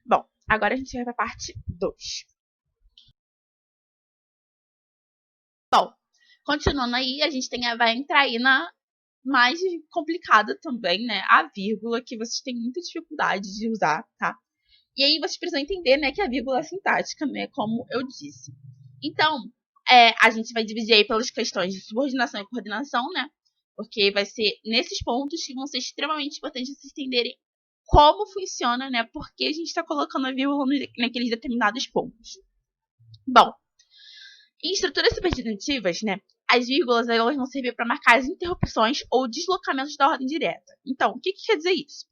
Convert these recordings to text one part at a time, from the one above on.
Bom, agora a gente vai para a parte 2. Bom, continuando aí, a gente vai entrar aí na mais complicada também, né? A vírgula, que vocês têm muita dificuldade de usar, tá? E aí vocês precisam entender, né, que a vírgula é sintática, né? Como eu disse. Então, a gente vai dividir aí pelas questões de subordinação e coordenação, né? Porque vai ser nesses pontos que vão ser extremamente importantes vocês entenderem como funciona, né? Por que a gente está colocando a vírgula naqueles determinados pontos. Bom, em estruturas substantivas, né, as vírgulas elas vão servir para marcar as interrupções ou deslocamentos da ordem direta. Então, o que quer dizer isso?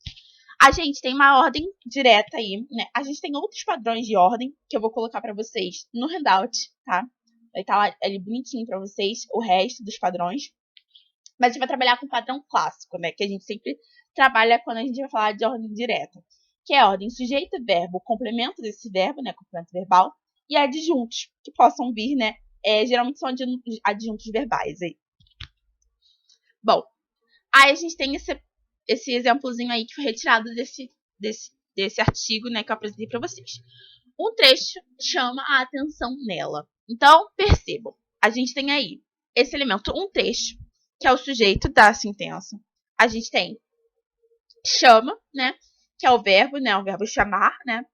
A gente tem uma ordem direta aí, né? A gente tem outros padrões de ordem que eu vou colocar para vocês no handout, tá? Vai estar lá ali bonitinho para vocês o resto dos padrões. Mas a gente vai trabalhar com o padrão clássico, né? Que a gente sempre trabalha quando a gente vai falar de ordem direta. Que é a ordem sujeito, verbo, complemento desse verbo, né? Complemento verbal. E adjuntos, que possam vir, né? Geralmente são adjuntos verbais aí. Bom, aí a gente tem esse exemplozinho aí que foi retirado desse artigo, né? Que eu apresentei para vocês. Um trecho chama a atenção nela. Então, percebam. A gente tem aí esse elemento, um trecho, que é o sujeito da sentença. A gente tem chama, né? Que é o verbo, né? O verbo chamar, né?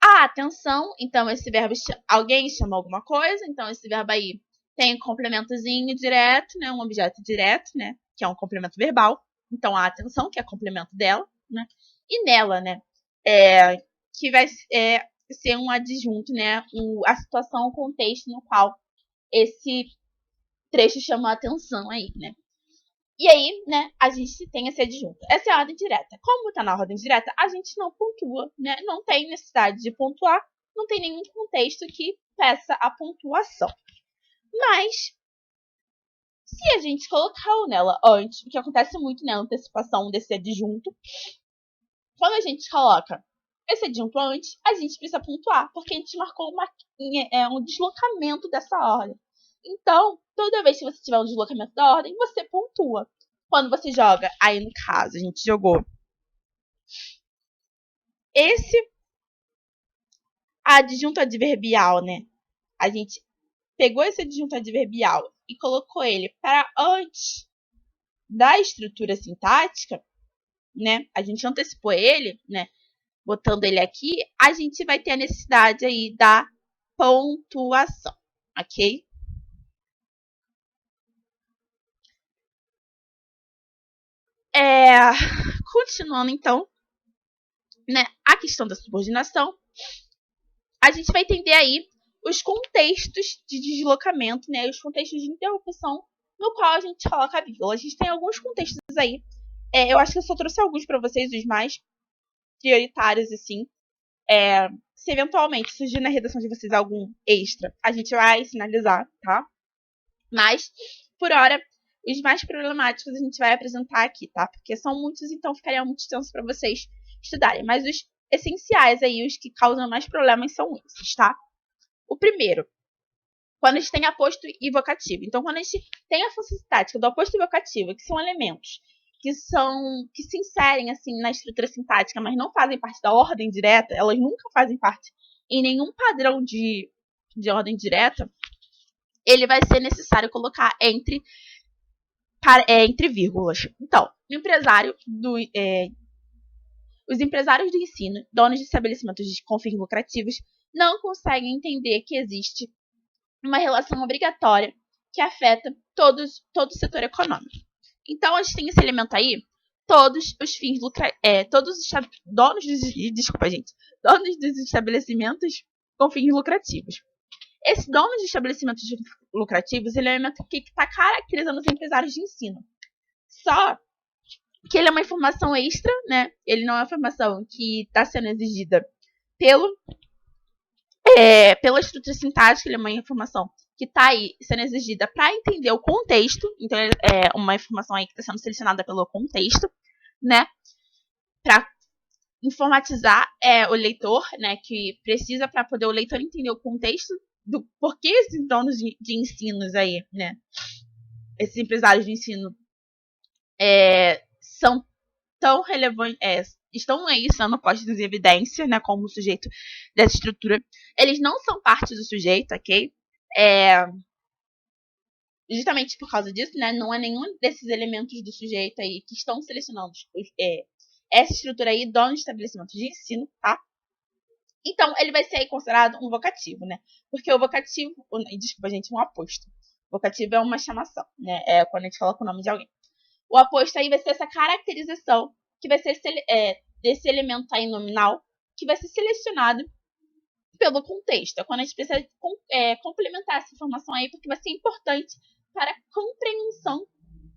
A atenção, então esse verbo, alguém chama alguma coisa, então esse verbo aí tem um complementozinho direto, né? Um objeto direto, né? Que é um complemento verbal. Então a atenção, que é complemento dela, né? E nela, né? Que vai ser um adjunto, né? A situação, o contexto no qual esse trecho chama a atenção aí, né? E aí, né, a gente tem esse adjunto. Essa é a ordem direta. Como tá na ordem direta, a gente não pontua, né? Não tem necessidade de pontuar, não tem nenhum contexto que peça a pontuação. Mas, se a gente colocar o nela antes, o que acontece muito, né, a antecipação desse adjunto, quando a gente coloca esse adjunto antes, a gente precisa pontuar, porque a gente marcou um deslocamento dessa ordem. Então, toda vez que você tiver um deslocamento da ordem, você pontua. Quando você joga, aí no caso, a gente jogou esse adjunto adverbial, né? A gente pegou esse adjunto adverbial e colocou ele para antes da estrutura sintática, né? A gente antecipou ele, né? Botando ele aqui, a gente vai ter a necessidade aí da pontuação, ok? Continuando, então, né, a questão da subordinação, a gente vai entender aí os contextos de deslocamento, né, os contextos de interrupção no qual a gente coloca a vírgula. A gente tem alguns contextos aí. Eu acho que eu só trouxe alguns para vocês, os mais prioritários, assim. Se eventualmente surgir na redação de vocês algum extra, a gente vai sinalizar, tá? Mas, por hora, os mais problemáticos a gente vai apresentar aqui, tá? Porque são muitos, então ficaria muito extenso para vocês estudarem. Mas os essenciais aí, os que causam mais problemas são esses, tá? O primeiro, quando a gente tem aposto e vocativo. Então, quando a gente tem a função sintática do aposto e vocativo, que são elementos que se inserem assim na estrutura sintática, mas não fazem parte da ordem direta, elas nunca fazem parte em nenhum padrão de ordem direta, ele vai ser necessário colocar entre vírgulas. Então, os empresários do ensino, donos de estabelecimentos com fins lucrativos, não conseguem entender que existe uma relação obrigatória que afeta todo o setor econômico. Então, a gente tem esse elemento aí, todos os fins todos os donos dos estabelecimentos com fins lucrativos. Esse dono de estabelecimentos lucrativos, ele é um elemento que está caracterizando os empresários de ensino. Só que ele é uma informação extra, né? Ele não é uma informação que está sendo exigida pela estrutura sintática, ele é uma informação que está aí sendo exigida para entender o contexto. Então, é uma informação aí que está sendo selecionada pelo contexto, né? Para informatizar o leitor, né? Que precisa para poder o leitor entender o contexto do porquê esses donos de ensinos aí, né? Esses empresários de ensino são tão relevantes, estão aí sendo postos em evidência, né, como sujeito dessa estrutura. Eles não são parte do sujeito, ok? Justamente por causa disso, né, não é nenhum desses elementos do sujeito aí que estão selecionando essa estrutura aí do estabelecimento de ensino, tá? Então, ele vai ser aí considerado um vocativo, né? Porque o vocativo, desculpa, gente, um aposto. Vocativo é uma chamação, né? É quando a gente coloca o nome de alguém. O aposto aí vai ser essa caracterização que vai ser desse elemento aí nominal, que vai ser selecionado pelo contexto. É quando a gente precisa complementar essa informação aí, porque vai ser importante para a compreensão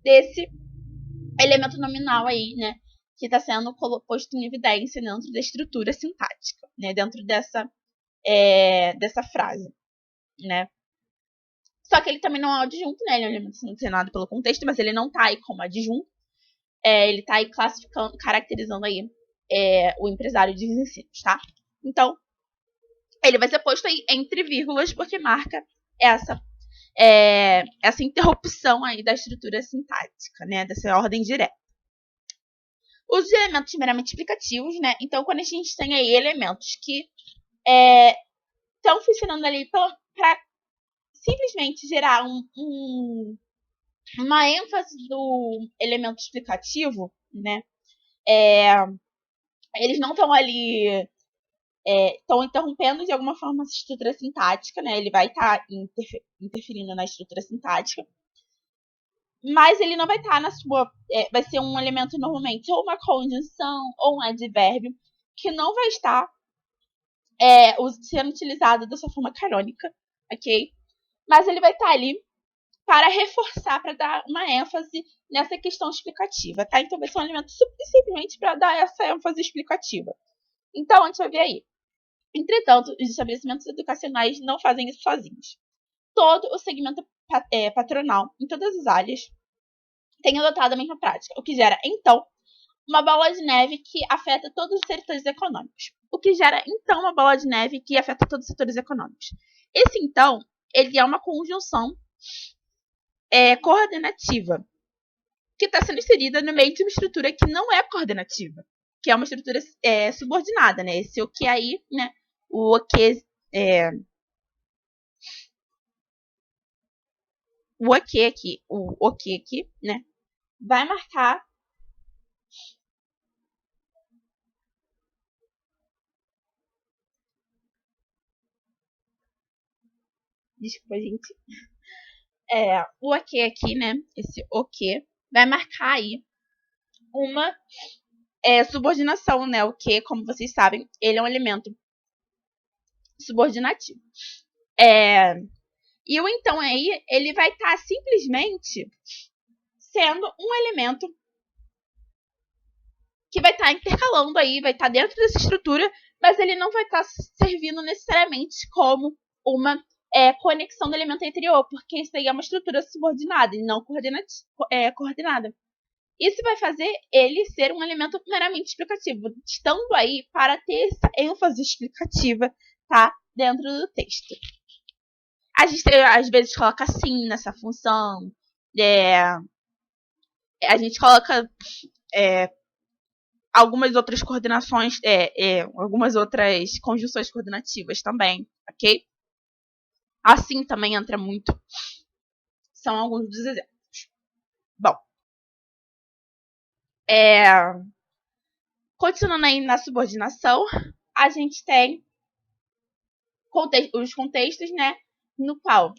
desse elemento nominal aí, né? Que está sendo posto em evidência dentro da estrutura sintática, né? Dentro dessa frase, né? Só que ele também não é adjunto, né? Ele é um elemento selecionado pelo contexto, mas ele não está aí como adjunto. Ele está aí classificando, caracterizando aí o empresário de ensinos, tá? Então, ele vai ser posto aí entre vírgulas, porque marca essa interrupção aí da estrutura sintática, né? Dessa ordem direta. Os elementos meramente explicativos, né? Então, quando a gente tem aí elementos que estão funcionando ali para simplesmente gerar uma ênfase do elemento explicativo, né? Eles não estão ali estão interrompendo de alguma forma essa estrutura sintática, né? Ele vai estar interferindo na estrutura sintática, mas ele não vai estar na sua... vai ser um elemento normalmente ou uma conjunção ou um advérbio que não vai estar sendo utilizado dessa forma canônica, ok? Mas ele vai estar ali para reforçar, para dar uma ênfase nessa questão explicativa, tá? Então vai ser um elemento simplesmente para dar essa ênfase explicativa. Então, a gente vai ver aí. Entretanto, os estabelecimentos educacionais não fazem isso sozinhos. Todo o segmento patronal, em todas as áreas, tem adotado a mesma prática, o que gera, então, uma bola de neve que afeta todos os setores econômicos. O que gera, então, uma bola de neve que afeta todos os setores econômicos. Esse, então, ele é uma conjunção coordenativa que está sendo inserida no meio de uma estrutura que não é coordenativa, que é uma estrutura subordinada, né? Esse o que aí, né? O que o que aqui, né? Vai marcar desculpa, gente. O que aqui, né? Esse o que vai marcar aí uma subordinação, né? O que, como vocês sabem, ele é um elemento subordinativo. E o então aí, ele vai estar simplesmente sendo um elemento que vai estar intercalando aí, vai estar dentro dessa estrutura, mas ele não vai estar servindo necessariamente como uma conexão do elemento anterior, porque isso aí é uma estrutura subordinada e não coordenada. Isso vai fazer ele ser um elemento meramente explicativo, estando aí para ter essa ênfase explicativa, tá, dentro do texto. A gente às vezes coloca sim nessa função, a gente coloca algumas outras coordenações, algumas outras conjunções coordenativas também, ok? Assim também entra muito. São alguns dos exemplos. Bom, continuando aí na subordinação, a gente tem os contextos, né, no qual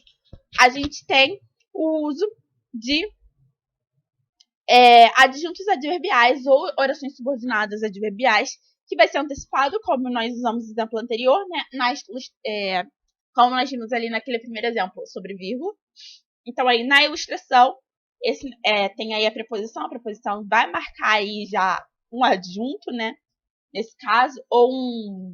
a gente tem o uso de adjuntos adverbiais ou orações subordinadas adverbiais, que vai ser antecipado, como nós usamos no exemplo anterior, né, como nós vimos ali naquele primeiro exemplo sobre vírgula. Então, aí na ilustração, tem aí a preposição vai marcar aí já um adjunto, né, nesse caso, ou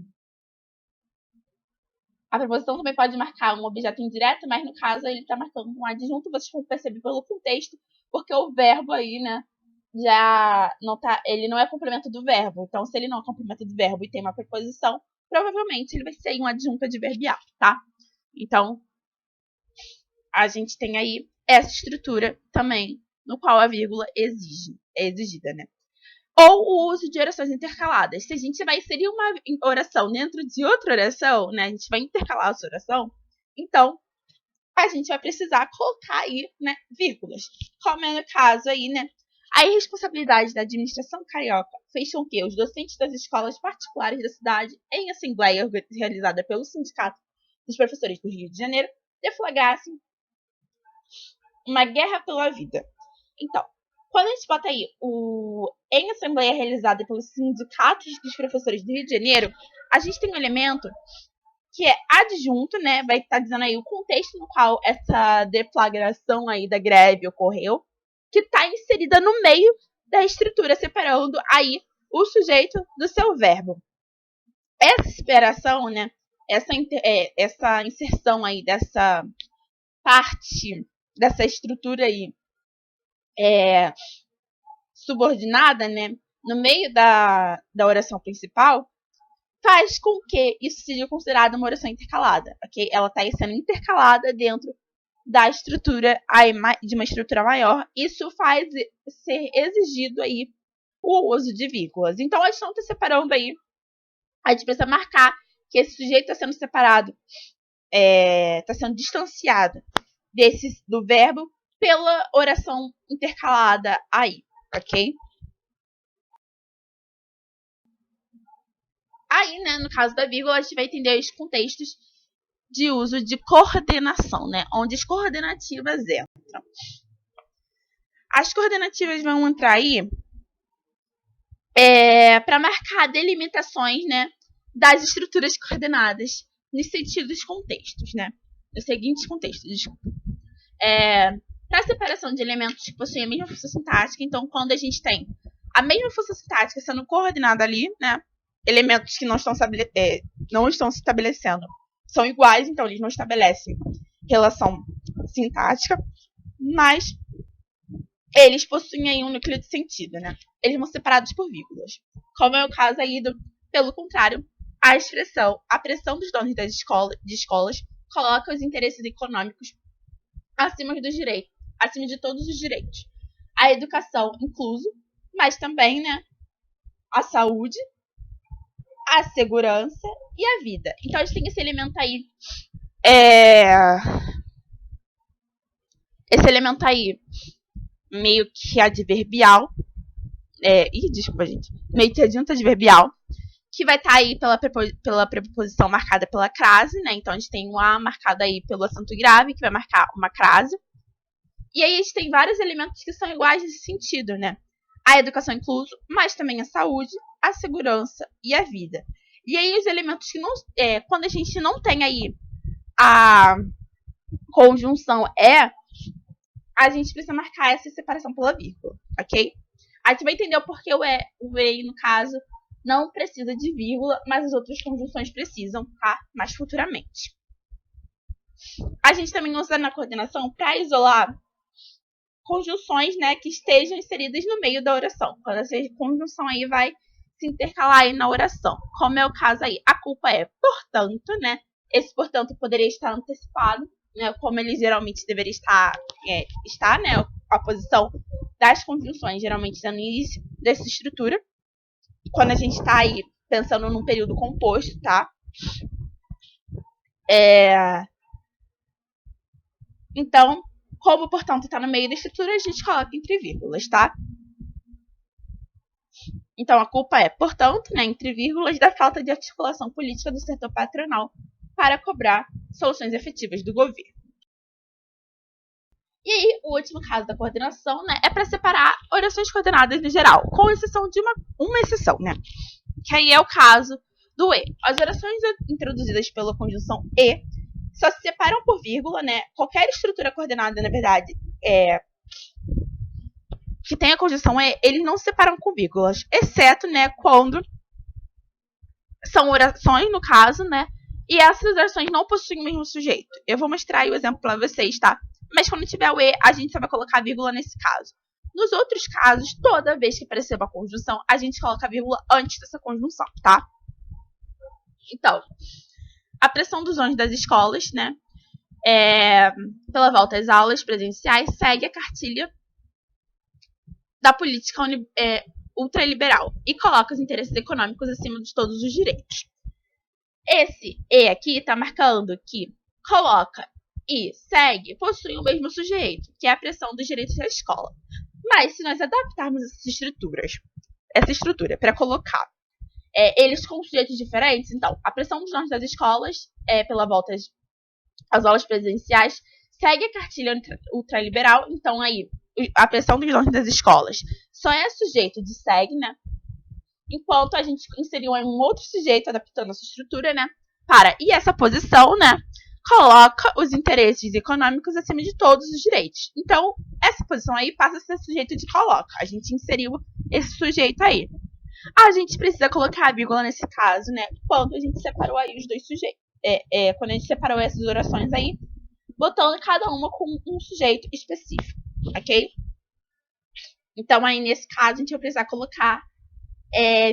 a preposição também pode marcar um objeto indireto, mas no caso ele está marcando um adjunto, vocês vão perceber pelo contexto, porque o verbo aí, né, já não tá, ele não é complemento do verbo. Então, se ele não é complemento do verbo e tem uma preposição, provavelmente ele vai ser um adjunto adverbial, tá? Então, a gente tem aí essa estrutura também, no qual a vírgula é exigida, né? ou o uso de orações intercaladas. Se a gente vai inserir uma oração dentro de outra oração, né, a gente vai intercalar essa oração, então a gente vai precisar colocar aí, né, vírgulas. Como é no caso aí, né, a irresponsabilidade da administração carioca fez com que os docentes das escolas particulares da cidade, em assembleia realizada pelo Sindicato dos Professores do Rio de Janeiro, deflagrassem uma guerra pela vida. Então, quando a gente bota aí em assembleia realizada pelos sindicatos dos professores do Rio de Janeiro, a gente tem um elemento que é adjunto, né? Vai estar dizendo aí o contexto no qual essa deflagração aí da greve ocorreu, que está inserida no meio da estrutura, separando aí o sujeito do seu verbo. Essa separação, né? Essa inserção aí dessa parte, dessa estrutura aí subordinada, né? No meio da oração principal, faz com que isso seja considerado uma oração intercalada, ok? Ela está sendo intercalada dentro da estrutura, de uma estrutura maior. Isso faz ser exigido aí o uso de vírgulas. Então, a gente não está separando aí, a gente precisa marcar que esse sujeito está sendo separado, está sendo distanciado do verbo pela oração intercalada aí, ok? Aí, né, no caso da vírgula, a gente vai entender os contextos de uso de coordenação, né, onde as coordenativas entram. As coordenativas vão entrar aí para marcar delimitações, né, das estruturas coordenadas nos sentidos contextos, né, nos seguintes contextos, desculpa. Para a separação de elementos que possuem a mesma força sintática, então, quando a gente tem a mesma força sintática sendo coordenada ali, né, elementos que não estão se estabelecendo são iguais, então eles não estabelecem relação sintática, mas eles possuem aí um núcleo de sentido, né? Eles vão separados por vírgulas. Como é o caso aí pelo contrário, a expressão, a pressão dos donos das escolas coloca os interesses econômicos acima dos direitos, acima de todos os direitos. A educação incluso, mas também, né, a saúde, a segurança e a vida. Então, a gente tem esse elemento aí. Esse elemento aí, meio que adverbial. Desculpa, gente. Meio que adjunto adverbial. Que vai estar aí pela preposição marcada pela crase, né? Então, a gente tem um A marcado aí pelo acento grave, que vai marcar uma crase. E aí, a gente tem vários elementos que são iguais nesse sentido, né? A educação incluso, mas também a saúde, a segurança e a vida. E aí os elementos que não... quando a gente não tem aí a conjunção a gente precisa marcar essa separação pela vírgula, ok? A gente vai entender o porquê o E, no caso, não precisa de vírgula, mas as outras conjunções precisam, tá? Mais futuramente. A gente também usa na coordenação para isolar conjunções, né, que estejam inseridas no meio da oração. Quando essa conjunção aí vai se intercalar aí na oração. Como é o caso aí, a culpa é portanto, né? Esse portanto poderia estar antecipado, né? Como ele geralmente deveria estar, né? A posição das conjunções geralmente está no início dessa estrutura. Quando a gente está aí pensando num período composto, tá? Então, como portanto está no meio da estrutura, a gente coloca entre vírgulas, tá? Então, a culpa é, portanto, né, entre vírgulas, da falta de articulação política do setor patronal para cobrar soluções efetivas do governo. E aí, o último caso da coordenação, né, é para separar orações coordenadas no geral, com exceção de uma exceção, né, que aí é o caso do E. As orações introduzidas pela conjunção E só se separam por vírgula, né, qualquer estrutura coordenada, na verdade, que tem a conjunção E, eles não se separam com vírgulas, exceto, né, quando são orações, no caso, né, e essas orações não possuem o mesmo sujeito. Eu vou mostrar aí o exemplo para vocês, tá? Mas quando tiver o E, a gente só vai colocar vírgula nesse caso. Nos outros casos, toda vez que aparecer uma conjunção, a gente coloca a vírgula antes dessa conjunção, tá? Então, a pressão dos donos das escolas, né, pela volta às aulas presenciais, segue a cartilha da política ultraliberal e coloca os interesses econômicos acima de todos os direitos. Esse E aqui está marcando que coloca e segue possuem o mesmo sujeito, que é a pressão dos direitos da escola. Mas se nós adaptarmos essa estrutura para colocar eles com sujeitos diferentes, então, a pressão dos donos das escolas pela volta às aulas presenciais segue a cartilha ultraliberal, então aí a pressão dos donos das escolas só é sujeito de segue, né? Enquanto a gente inseriu um outro sujeito adaptando essa estrutura, né? E essa posição, né? Coloca os interesses econômicos acima de todos os direitos. Então, essa posição aí passa a ser sujeito de coloca. A gente inseriu esse sujeito aí. A gente precisa colocar a vírgula nesse caso, né? Quando a gente separou aí os dois sujeitos. Quando a gente separou essas orações aí, botando cada uma com um sujeito específico, ok? Então, aí nesse caso, a gente vai precisar colocar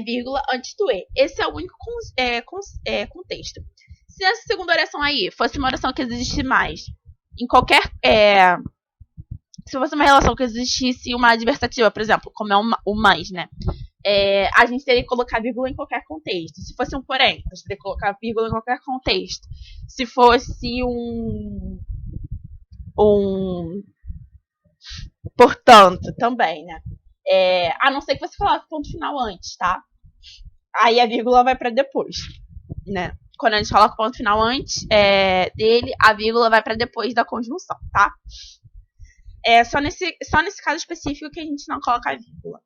vírgula antes do E. Esse é o único contexto. Se essa segunda oração aí fosse uma oração que existisse mais em qualquer... se fosse uma relação que existisse uma adversativa, por exemplo, como é o mais, né? A gente teria que colocar vírgula em qualquer contexto. Se fosse um porém, a gente teria que colocar vírgula em qualquer contexto. Se fosse um portanto, também, né? A não ser que você coloque ponto final antes, tá? Aí a vírgula vai para depois, né? Quando a gente coloca o ponto final antes dele, a vírgula vai para depois da conjunção, tá? Só nesse caso específico que a gente não coloca a vírgula.